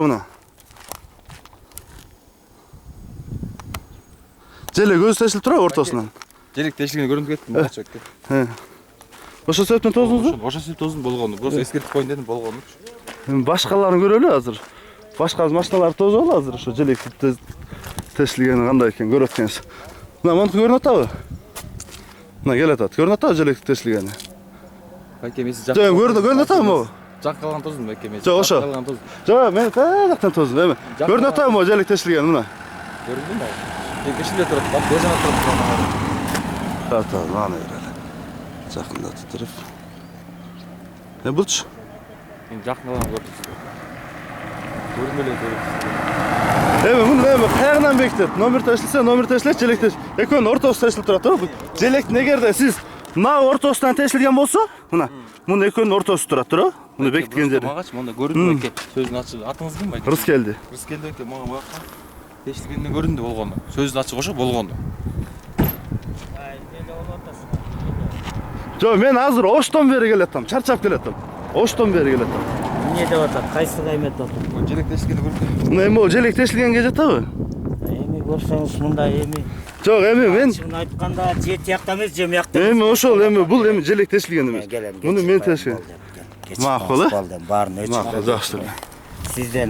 Buna. Желек өзі тесіліп тұра ортасынан. Желек тешілген көрініп кеттім, бақша өткен. Ошо себептен тоздыңыз ба? Ошо себептен тоздым болгону. Просто ескертип коеюн дедим болгону. Башкаларын көрөлү азыр. Башка машиналар тозолу азыр ошо желек тесилгени кандай экен көрүп аткенсиз. Мына монуку көрүнүп атабы? Мына келип атат. Көрүнүп атабы желек тесилгени? Байке мен сиз Жок, көрүнүп атабы? Жак калган тоздум байке мен. Жок, ошо. Жок, мен таяктан тоздум. Эми көрүнүп атабы желек тесилгени мына? Көрүндүмү? Мен кешимде турат, бак көзөмө турат. Ата, мана берели. Жакындатып туруп. Булчу? Мен жакындаган көрдүм. Көрүнөлө көрдүм. Муну каягынан бекитет. Номер тесилсе, номер тесилет, желек тесилет. Экөөнүн ортосу тесилип турат, туура. Желектин эгерде сиз мына ортосунан тесилген болсо, мына мунун экөөнүн ортосу турат, туура. Муну бекиткен жери. Магачы монда көрүндү байке. Сөзүн ачып. Атыңыз ким байке? Рыскелди. Рыскелди байке, мага бакка. Тешилгенден көрүндү болгону. Сөзүн ачып ошо болгону. Жок, мен азыр оштон бери келатам, чарчап келатам. Оштон бери келатам. Эмне деп атат? Кайсы каймет атат? Желек тешилгенди көрүндү. Мына эми могу желек тесилгенге жатабы? Эми көрсөңүз мында эми. Жок, эми мен Чын айтканда же тиякта эмес, же мыякта. эми ошол эми бул эми желек тесилген эмес. Муну мен тесилген. Макул, Баарын өчүп. Макул, жакшы. Сизден